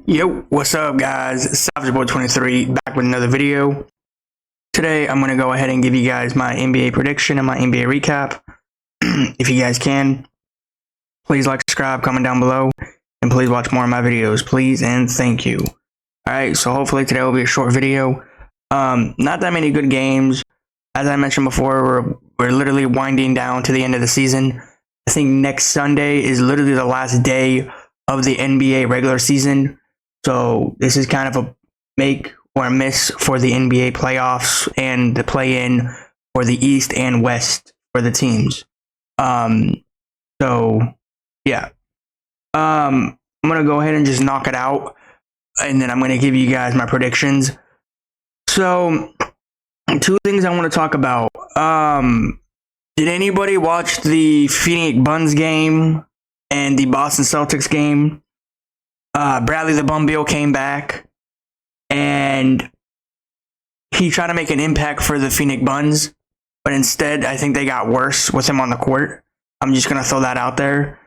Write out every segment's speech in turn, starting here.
Yo, what's up guys? SavageBoy23 back with another video. Today I'm going to go ahead and give you guys my NBA prediction and my NBA recap. If you guys can, please like, subscribe, comment down below, and please watch more of my videos, please and thank you. Alright, so hopefully today will be a short video. Not that many good games. As I mentioned before, we're literally winding down to the end of the season. I think next Sunday is literally the last day of the NBA regular season. So this is kind of a make or miss for the NBA playoffs and the play-in for the East and West for the teams. So yeah. I'm gonna go ahead and just knock it out, and then I'm gonna give you guys my predictions. So two things I want to talk about. Did anybody watch the Phoenix Suns game and the Boston Celtics game? Bradley the Bum Beal came back and he tried to make an impact for the Phoenix Suns, but instead I think they got worse with him on the court. I'm just going to throw that out there.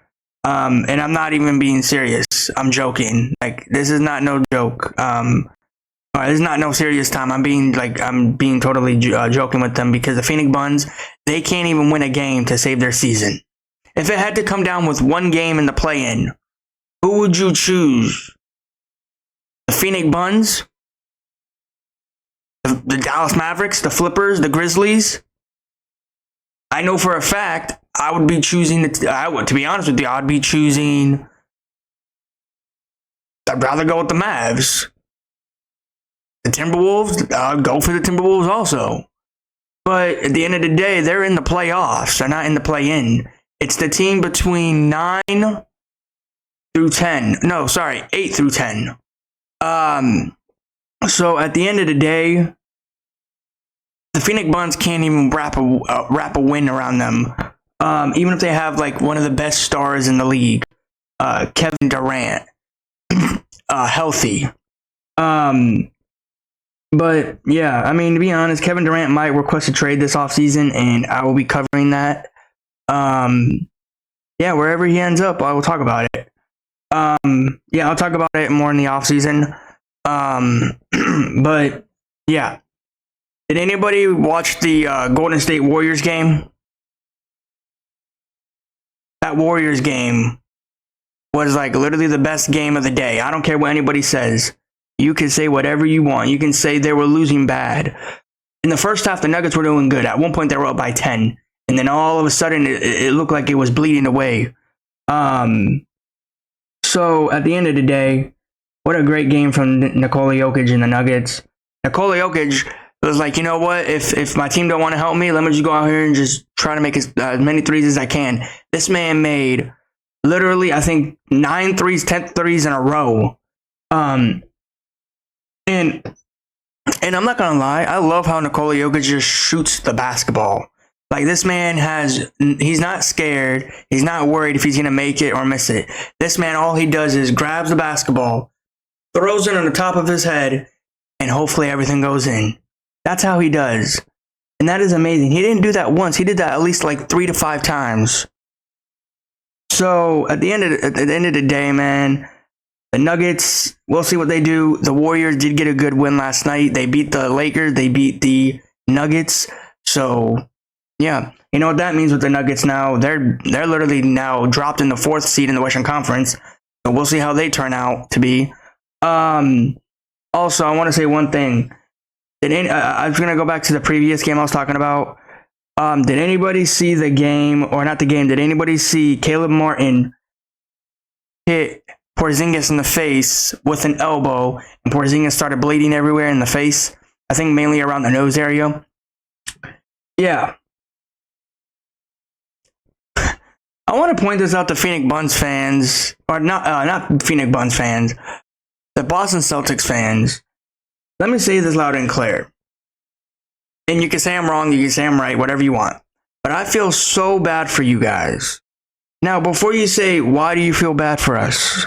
And I'm not even being serious. I'm joking. Like, this is not no joke. This is not no serious time. I'm being totally joking with them, because the Phoenix Suns, they can't even win a game to save their season. If it had to come down with one game in the play-in, who would you choose? The Phoenix Suns? The Dallas Mavericks? The Flippers? The Grizzlies? I know for a fact I would be choosing, to be honest with you, I'd rather go with the Mavs. The Timberwolves? I'd go for the Timberwolves also. But at the end of the day, they're in the playoffs. They're not in the play-in. It's the team between 9 through 10. No, sorry, 8 through 10. So at the end of the day, the Phoenix Suns can't even wrap a win around them. Even if they have like one of the best stars in the league, Kevin Durant, healthy. But yeah, I mean, to be honest, Kevin Durant might request a trade this offseason, and I will be covering that. Yeah, wherever he ends up, I will talk about it. Yeah, I'll talk about it more in the offseason. But yeah. Did anybody watch the Golden State Warriors game? That Warriors game was like literally the best game of the day. I don't care what anybody says. You can say whatever you want. You can say they were losing bad. In the first half, the Nuggets were doing good. At one point, they were up by 10. And then all of a sudden, it looked like it was bleeding away. So at the end of the day, what a great game from Nikola Jokic and the Nuggets. Nikola Jokic was like, you know what? If my team don't want to help me, let me just go out here and just try to make as many threes as I can. This man made literally, I think, 9 threes, 10 threes in a row. And I'm not gonna lie, I love how Nikola Jokic just shoots the basketball. Like, this man he's not scared. He's not worried if he's going to make it or miss it. This man, all he does is grabs the basketball, throws it on the top of his head, and hopefully everything goes in. That's how he does. And that is amazing. He didn't do that once. He did that at least like 3 to 5 times. So at the end of the day, man, the Nuggets, we'll see what they do. The Warriors did get a good win last night. They beat the Lakers. They beat the Nuggets. So yeah, you know what that means with the Nuggets now? They're literally now dropped in the 4th seed in the Western Conference. So we'll see how they turn out to be. Also, I want to say one thing. I was going to go back to the previous game I was talking about. Did anybody see the game, or not the game, did anybody see Caleb Martin hit Porzingis in the face with an elbow, and Porzingis started bleeding everywhere in the face? I think mainly around the nose area. Yeah. I want to point this out to Phoenix Suns fans, or not Phoenix Suns fans, the Boston Celtics fans. Let me say this loud and clear. And you can say I'm wrong, you can say I'm right, whatever you want. But I feel so bad for you guys. Now, before you say, why do you feel bad for us?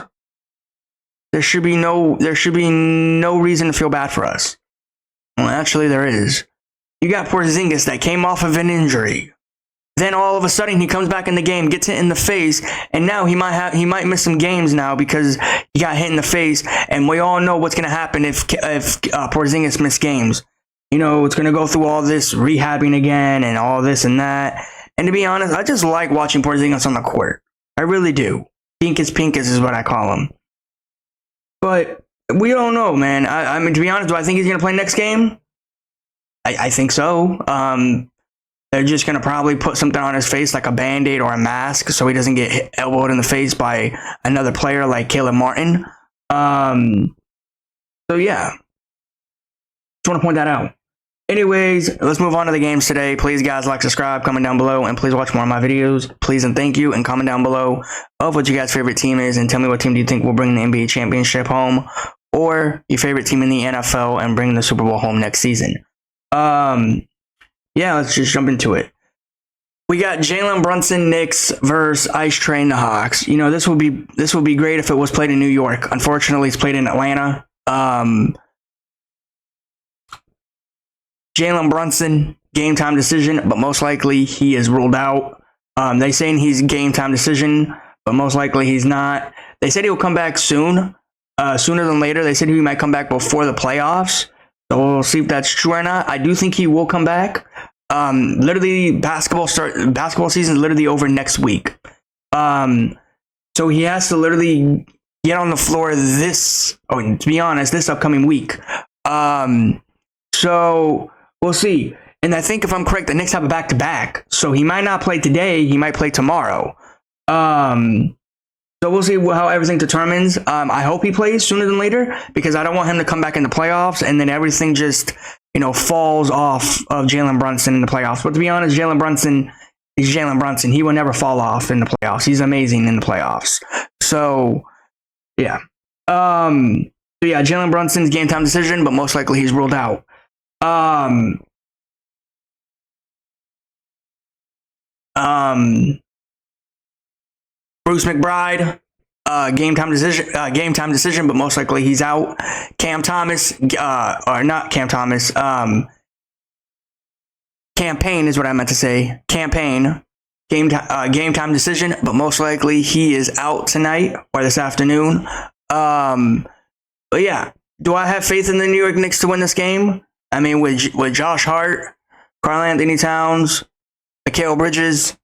There should be no reason to feel bad for us. Well, actually there is. You got Porzingis that came off of an injury. Then all of a sudden he comes back in the game, gets hit in the face, and now he might miss some games now because he got hit in the face. And we all know what's gonna happen if Porzingis missed games. You know, it's gonna go through all this rehabbing again and all this and that. And to be honest, I just like watching Porzingis on the court. I really do. Pinkus is what I call him. But we don't know, man. I mean, to be honest, do I think he's gonna play next game? I think so. They're just going to probably put something on his face like a Band-Aid or a mask so he doesn't get elbowed in the face by another player like Caleb Martin. So, yeah. Just want to point that out. Anyways, let's move on to the games today. Please, guys, like, subscribe, comment down below, and please watch more of my videos. Please and thank you, and comment down below of what you guys' favorite team is, and tell me what team do you think will bring the NBA championship home, or your favorite team in the NFL and bring the Super Bowl home next season. Yeah, let's just jump into it. We got Jalen Brunson Knicks versus Ice Train the Hawks. You know, this would be great if it was played in New York. Unfortunately, it's played in Atlanta. Jalen Brunson, game time decision, but most likely he is ruled out. They saying he's game time decision, but most likely he's not. They said he'll come back soon, sooner than later. They said he might come back before the playoffs. So we'll see if that's true or not. I do think he will come back. Literally, basketball season is literally over next week. So he has to literally get on the floor to be honest, this upcoming week. So we'll see. And I think if I'm correct, the Knicks have a back-to-back. So he might not play today. He might play tomorrow. So we'll see how everything determines. I hope he plays sooner than later because I don't want him to come back in the playoffs and then everything just, falls off of Jalen Brunson in the playoffs. But to be honest, Jalen Brunson is Jalen Brunson. He will never fall off in the playoffs. He's amazing in the playoffs. So, yeah. Jalen Brunson's game time decision, but most likely he's ruled out. Bruce McBride, game time decision, but most likely he's out. Cam Thomas, Campaign is what I meant to say. Campaign, game time decision, but most likely he is out tonight or this afternoon. But yeah, do I have faith in the New York Knicks to win this game? I mean, with Josh Hart, Karl-Anthony Towns, Mikal Bridges,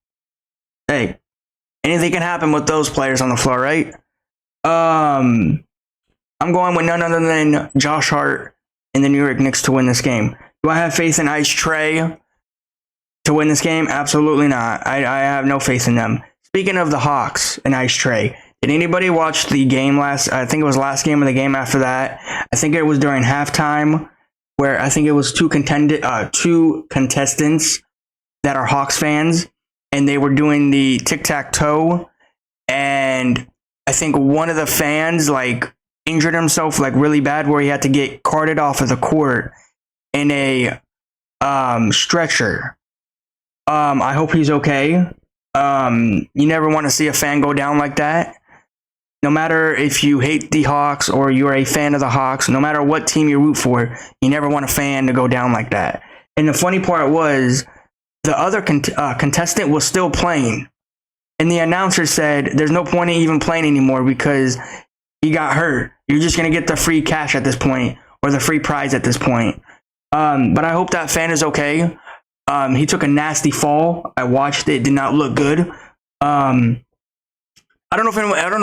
hey, anything can happen with those players on the floor, right? I'm going with none other than Josh Hart and the New York Knicks to win this game. Do I have faith in Ice Trae to win this game? Absolutely not. I have no faith in them. Speaking of the Hawks and Ice Trae, did anybody watch the game I think it was last game or the game after that? I think it was during halftime where I think it was two contestants that are Hawks fans, and they were doing the tic-tac-toe, and I think one of the fans injured himself really bad where he had to get carted off of the court in a stretcher. I hope he's okay. You never want to see a fan go down like that. No matter if you hate the Hawks or you're a fan of the Hawks, no matter what team you root for, you never want a fan to go down like that. And the funny part was the other contestant was still playing. And the announcer said, there's no point in even playing anymore because he got hurt. You're just going to get the free cash at this point or the free prize at this point. But I hope that fan is okay. He took a nasty fall. I watched it. It did not look good. I don't know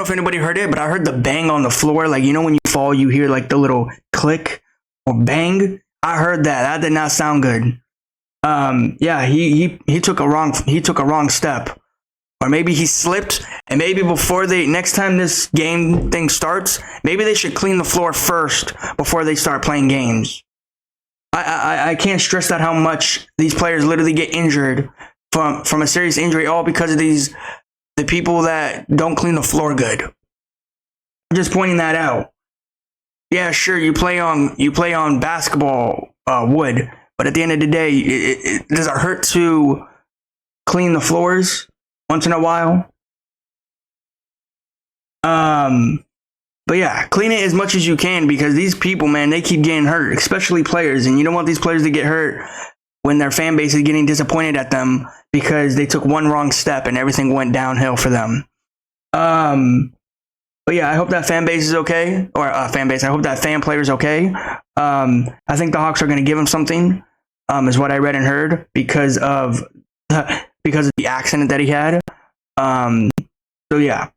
if anybody heard it, but I heard the bang on the floor. When you fall, you hear the little click or bang. I heard that. That did not sound good. He took a wrong step, or maybe he slipped. And maybe next time this game thing starts, maybe they should clean the floor first before they start playing games. I can't stress that how much these players literally get injured from a serious injury, all because of the people that don't clean the floor good. I'm just pointing that out. Yeah, sure, you play on basketball wood, but at the end of the day, does it hurt to clean the floors once in a while? But yeah, clean it as much as you can because these people, man, they keep getting hurt, especially players, and you don't want these players to get hurt when their fan base is getting disappointed at them because they took one wrong step and everything went downhill for them. But yeah, I hope that fan base is okay, or fan base. I hope that fan player is okay. I think the Hawks are going to give him something, is what I read and heard because of the accident that he had. So yeah.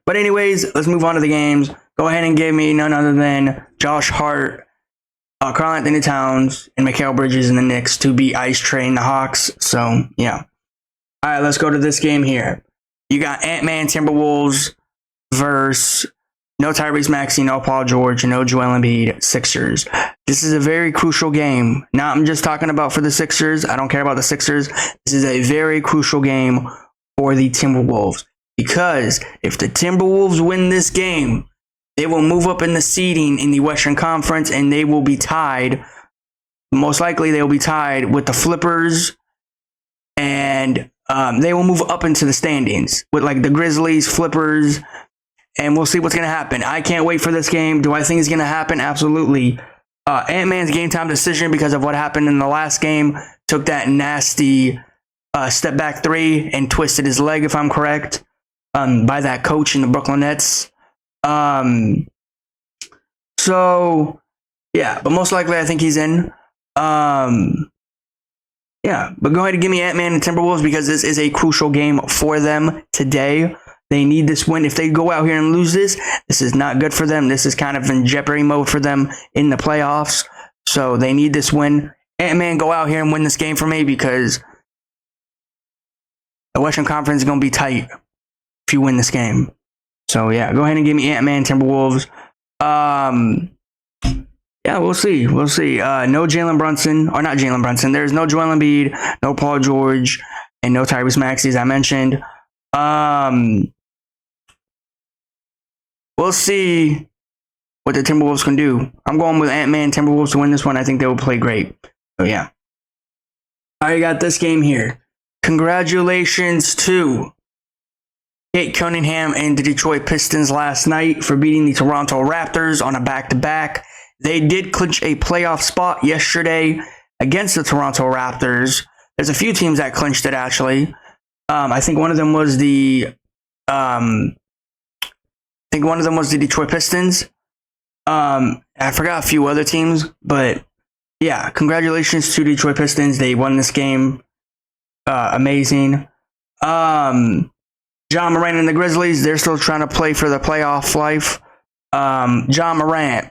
But anyways, let's move on to the games. Go ahead and give me none other than Josh Hart, Karl-Anthony Towns, and Mikal Bridges in the Knicks to beat Ice Train the Hawks. So yeah. All right, let's go to this game here. You got Ant-Man Timberwolves versus no Tyrese Maxey, no Paul George, no Joel Embiid Sixers. This is a very crucial game. Now I'm just talking about for the Sixers. I don't care about the Sixers. This is a very crucial game for the Timberwolves. Because if the Timberwolves win this game, they will move up in the seeding in the Western Conference and they will be tied. Most likely they will be tied with the Flippers, and they will move up into the standings with like the Grizzlies, Flippers, and we'll see what's going to happen. I can't wait for this game. Do I think it's going to happen? Absolutely. Ant-Man's game time decision because of what happened in the last game. Took that nasty step back three and twisted his leg, if I'm correct, by that coach in the Brooklyn Nets. So, yeah, but most likely I think he's in. Yeah, but go ahead and give me Ant-Man and Timberwolves because this is a crucial game for them today. They need this win. If they go out here and lose this, this is not good for them. This is kind of in jeopardy mode for them in the playoffs. So they need this win. Ant-Man, go out here and win this game for me because the Western Conference is going to be tight if you win this game. So yeah, go ahead and give me Ant-Man, Timberwolves. Yeah, we'll see. We'll see. No Jalen Brunson, or not Jalen Brunson. There's no Joel Embiid, no Paul George, and no Tyrese Maxey, as I mentioned. We'll see what the Timberwolves can do. I'm going with Ant-Man, Timberwolves to win this one. I think they will play great. So yeah. I got this game here. Congratulations to Kate Cunningham and the Detroit Pistons last night for beating the Toronto Raptors on a back-to-back. They did clinch a playoff spot yesterday against the Toronto Raptors. There's a few teams that clinched it, actually. I think one of them was the Detroit Pistons. I forgot a few other teams, but yeah, congratulations to Detroit Pistons. They won this game. Amazing. John Morant and the Grizzlies, they're still trying to play for the playoff life. Ja Morant.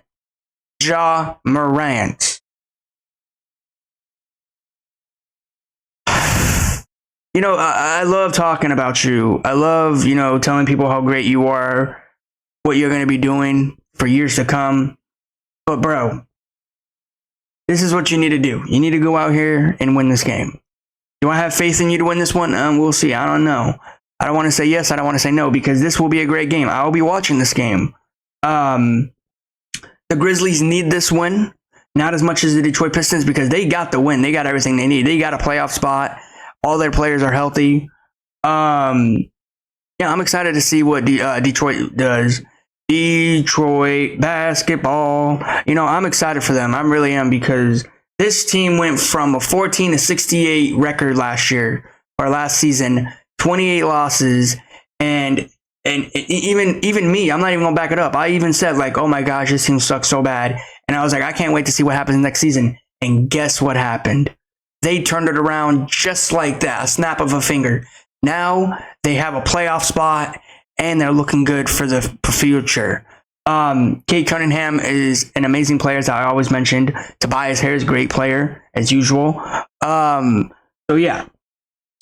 You know, I love talking about you. I love, telling people how great you are, what you're going to be doing for years to come. But bro, this is what you need to do. You need to go out here and win this game. Do I have faith in you to win this one? We'll see. I don't know. I don't want to say yes. I don't want to say no because this will be a great game. I will be watching this game. The Grizzlies need this win, not as much as the Detroit Pistons because they got the win. They got everything they need. They got a playoff spot. All their players are healthy. Yeah, I'm excited to see what Detroit does. Detroit basketball. I'm excited for them. I really am because this team went from a 14-68 record last season, 28 losses, and even me, I'm not even gonna back it up. I even said like, oh my gosh, this team sucks so bad. And I was like, I can't wait to see what happens next season. And guess what happened? They turned it around just like that, a snap of a finger. Now they have a playoff spot and they're looking good for the future. Kate Cunningham is an amazing player, as I always mentioned. Tobias Harris, great player, as usual. So yeah.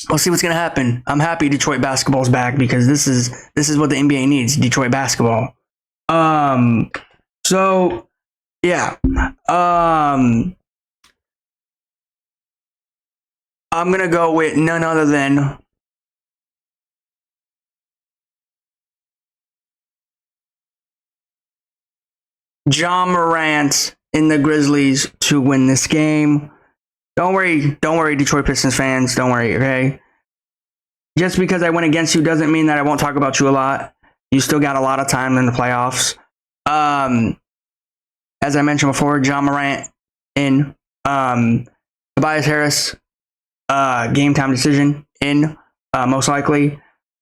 We'll see what's going to happen. I'm happy Detroit basketball's back because this is what the NBA needs, Detroit basketball. So yeah. I'm going to go with none other than Ja Morant in the Grizzlies to win this game. Don't worry, Detroit Pistons fans. Don't worry, okay? Just because I went against you doesn't mean that I won't talk about you a lot. You still got a lot of time in the playoffs. As I mentioned before, Ja Morant in. Tobias Harris, game time decision in, most likely.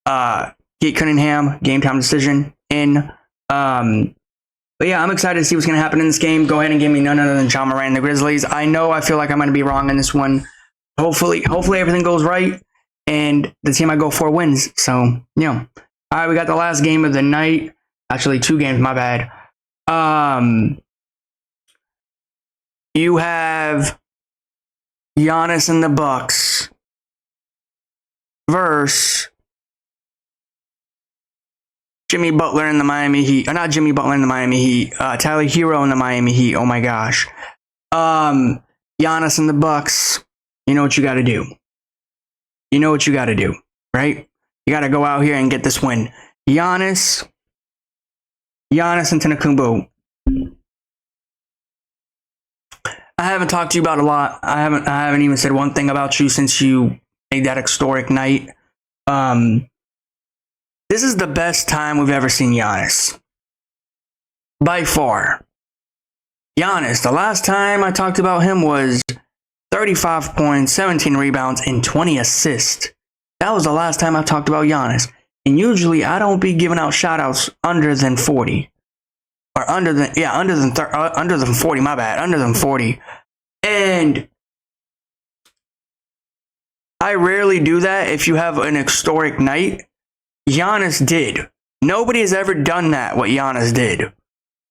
Kate Cunningham, game time decision in. But yeah, I'm excited to see what's going to happen in this game. Go ahead and give me none other than Ja Morant and the Grizzlies. I know I feel like I'm going to be wrong in this one. Hopefully everything goes right and the team I go for wins. So, yeah. All right, we got the last game of the night. Actually, 2 games, my bad. You have Giannis and the Bucks versus Jimmy Butler in the Miami Heat. Or not Jimmy Butler in the Miami Heat. Tyler Hero in the Miami Heat. Oh my gosh. Giannis and the Bucks. You know what you got to do. You know what you got to do, right? You got to go out here and get this win. Giannis Antetokounmpo. I haven't talked to you about a lot. I haven't even said one thing about you since you made that historic night. This is the best time we've ever seen Giannis. By far. Giannis, the last time I talked about him was 35 points, 17 rebounds, and 20 assists. That was the last time I talked about Giannis. And usually I don't be giving out shout outs under than 40. Or under than 40, my bad. Under than 40. And I rarely do that if you have an historic night. Giannis did. Nobody has ever done that, what Giannis did.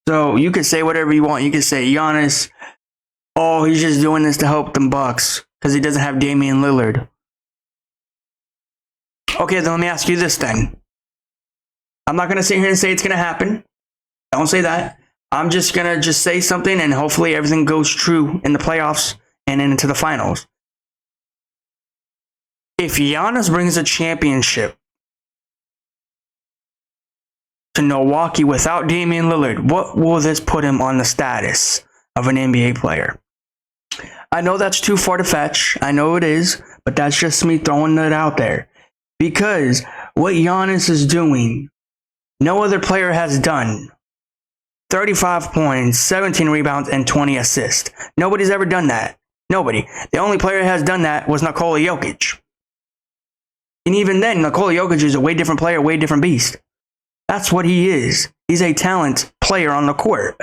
So you can say whatever you want. You can say Giannis, oh, he's just doing this to help them Bucks because he doesn't have Damian Lillard. Okay, then let me ask you this then. I'm not going to sit here and say it's going to happen. Don't say that. I'm just going to say something and hopefully everything goes true in the playoffs and into the finals. If Giannis brings a championship to Milwaukee without Damian Lillard, what will this put him on the status of an NBA player? I know that's too far to fetch. I know it is, but that's just me throwing it out there. Because what Giannis is doing, no other player has done. 35 points, 17 rebounds, and 20 assists. Nobody's ever done that. Nobody. The only player that has done that was Nikola Jokic. And even then, Nikola Jokic is a way different player, way different beast. That's what he is. He's a talent player on the court.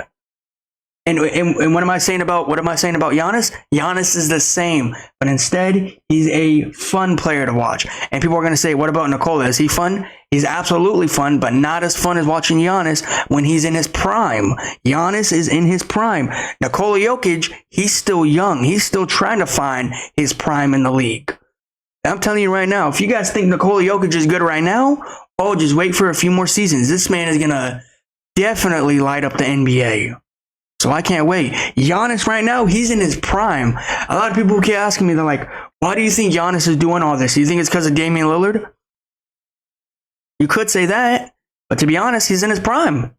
And what am I saying about Giannis? Giannis is the same, but instead he's a fun player to watch. And people are going to say, "What about Nikola? Is he fun?" He's absolutely fun, but not as fun as watching Giannis when he's in his prime. Giannis is in his prime. Nikola Jokic, he's still young. He's still trying to find his prime in the league. I'm telling you right now, if you guys think Nikola Jokic is good right now, oh, just wait for a few more seasons. This man is going to definitely light up the NBA. So I can't wait. Giannis right now, he's in his prime. A lot of people keep asking me, they're like, why do you think Giannis is doing all this? Do you think it's because of Damian Lillard? You could say that, but to be honest, he's in his prime.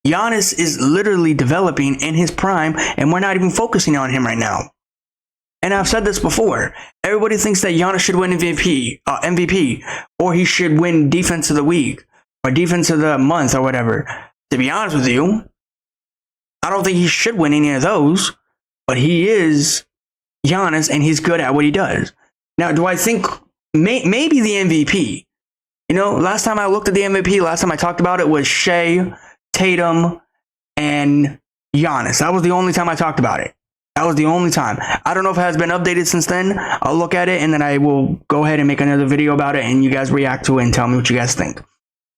Giannis is literally developing in his prime, and we're not even focusing on him right now. And I've said this before. Everybody thinks that Giannis should win MVP, or he should win Defense of the Week, or Defense of the Month, or whatever. To be honest with you, I don't think he should win any of those, but he is Giannis, and he's good at what he does. Now, do I think maybe the MVP? You know, last time I looked at the MVP, last time I talked about it was Shea, Tatum, and Giannis. That was the only time I talked about it. That was the only time. I don't know if it has been updated since then. I'll look at it, and then I will go ahead and make another video about it, and you guys react to it and tell me what you guys think.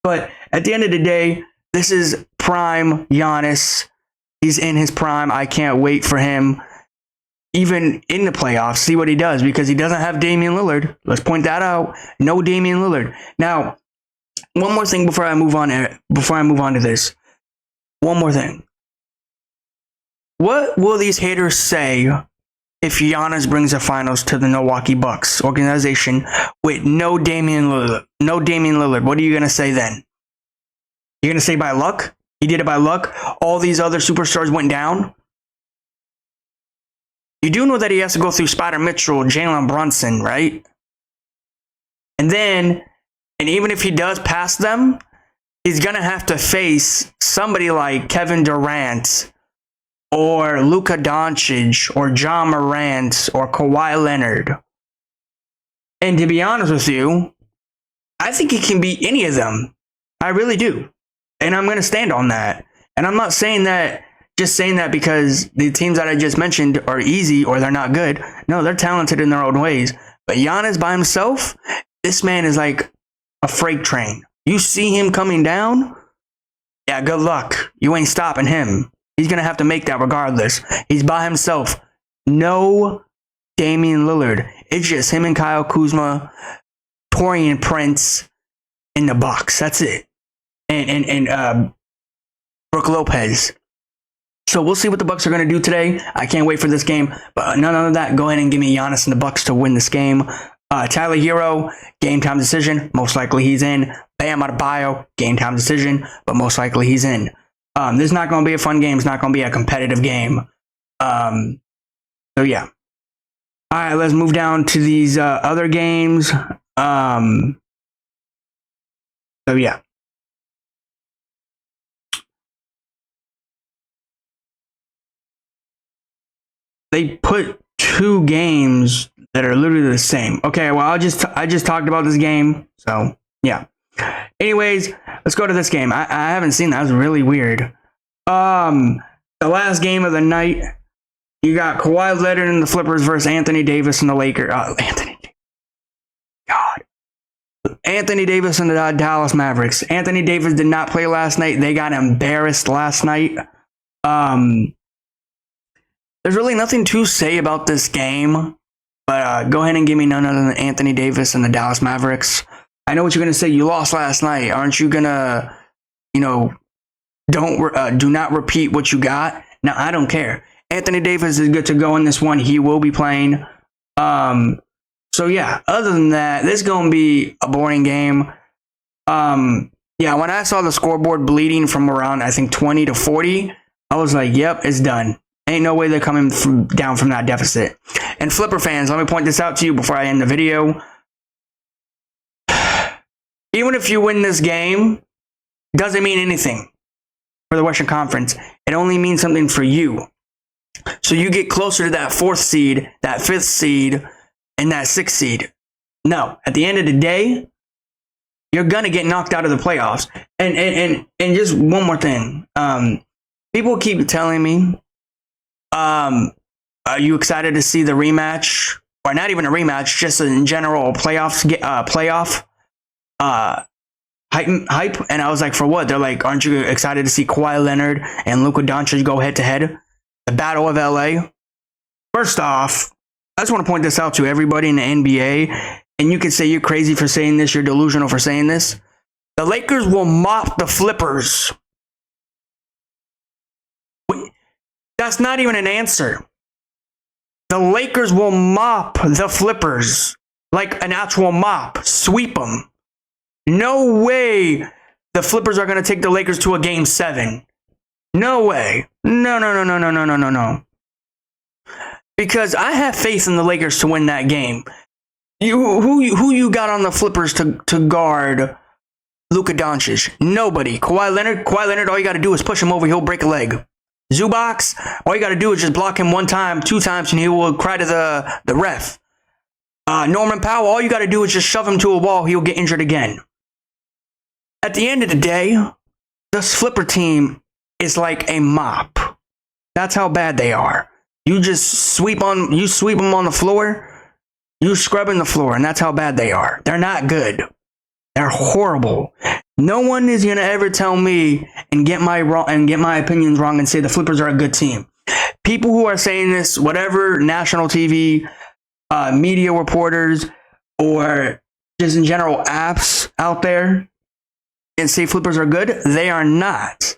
But at the end of the day, this is prime Giannis. He's in his prime. I can't wait for him, even in the playoffs, see what he does, because he doesn't have Damian Lillard. Let's point that out. No Damian Lillard. Now, one more thing before I move on to this. One more thing. What will these haters say if Giannis brings the finals to the Milwaukee Bucks organization with no Damian Lillard? No Damian Lillard. What are you going to say then? You're going to say by luck? He did it by luck. All these other superstars went down. You do know that he has to go through Spider Mitchell, Jalen Brunson, right? And even if he does pass them, he's going to have to face somebody like Kevin Durant or Luka Doncic or Ja Morant or Kawhi Leonard. And to be honest with you, I think he can beat any of them. I really do. And I'm going to stand on that. And I'm not saying that, just saying that because the teams that I just mentioned are easy or they're not good. No, they're talented in their own ways. But Giannis by himself, this man is like a freight train. You see him coming down, yeah, good luck. You ain't stopping him. He's going to have to make that regardless. He's by himself. No Damian Lillard. It's just him and Kyle Kuzma, Taurean Prince in the box. That's it. And Brook Lopez. So we'll see what the Bucks are going to do today. I can't wait for this game. But none of that. Go ahead and give me Giannis and the Bucks to win this game. Tyler Hero, game time decision. Most likely he's in. Bam Adebayo, game time decision. But most likely he's in. This is not going to be a fun game. It's not going to be a competitive game. So yeah. All right, let's move down to these other games. So yeah. They put two games that are literally the same. Okay, well I just talked about this game, so yeah. Anyways, let's go to this game. I haven't seen that. That was really weird. The last game of the night, you got Kawhi Leonard and the Clippers versus Anthony Davis and the Lakers. Anthony Davis and the Dallas Mavericks. Anthony Davis did not play last night. They got embarrassed last night. There's really nothing to say about this game, but go ahead and give me none other than Anthony Davis and the Dallas Mavericks. I know what you're going to say. You lost last night. Aren't you going to, do not repeat what you got? No, I don't care. Anthony Davis is good to go in this one. He will be playing. So yeah, other than that, this is going to be a boring game. Yeah, when I saw the scoreboard bleeding from around, I think 20 to 40, I was like, yep, it's done. Ain't no way they're coming down from that deficit. And Flipper fans, let me point this out to you before I end the video. Even if you win this game, doesn't mean anything for the Western Conference. It only means something for you. So you get closer to that 4th seed, that 5th seed, and that 6th seed. No, at the end of the day, you're gonna get knocked out of the playoffs. And just one more thing. People keep telling me, are you excited to see the rematch? Or not even a rematch, just in general playoff hype. And I was like, for what? They're like, aren't you excited to see Kawhi Leonard and Luka Doncic go head to head? The Battle of LA. First off, I just want to point this out to everybody in the NBA. And you can say you're crazy for saying this, you're delusional for saying this. The Lakers will mop the Flippers. Wait, that's not even an answer. The Lakers will mop the Flippers. Like an actual mop. Sweep them. No way the Flippers are going to take the Lakers to a game 7. No way. No. Because I have faith in the Lakers to win that game. Who you got on the Flippers to guard Luka Doncic? Nobody. Kawhi Leonard, all you got to do is push him over. He'll break a leg. Zubac, all you got to do is just block him 1 time, 2 times, and he will cry to the ref. Norman Powell, all you got to do is just shove him to a wall. He'll get injured again. At the end of the day, this Flipper team is like a mop. That's how bad they are. You just sweep them on the floor. You scrubbing the floor, and that's how bad they are. They're not good. They're horrible. No one is gonna ever tell me and get my opinions wrong and say the Flippers are a good team. People who are saying this, whatever national TV, media reporters, or just in general apps out there, and say Flippers are good, they are not.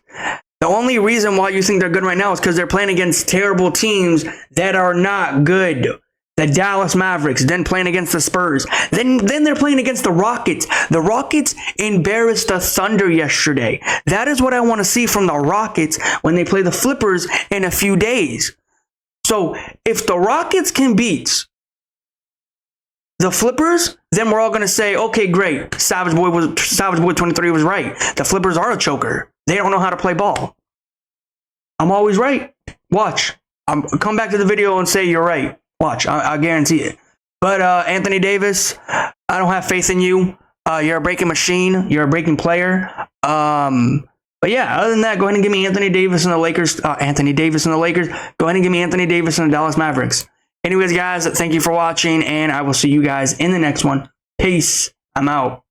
The only reason why you think they're good right now is because they're playing against terrible teams that are not good. The Dallas Mavericks, then playing against the Spurs. Then they're playing against the Rockets. The Rockets embarrassed the Thunder yesterday. That is what I want to see from the Rockets when they play the Flippers in a few days. So if the Rockets can beat the Flippers, then we're all going to say, okay, great. Savage Boy 23 was right. The Flippers are a choker. They don't know how to play ball. I'm always right. Watch. Come back to the video and say you're right. Watch, I guarantee it. But Anthony Davis, I don't have faith in you. You're a breaking machine. You're a breaking player. But yeah, other than that, go ahead and give me Anthony Davis and the Lakers. Anthony Davis and the Lakers. Go ahead and give me Anthony Davis and the Dallas Mavericks. Anyways, guys, thank you for watching, and I will see you guys in the next one. Peace. I'm out.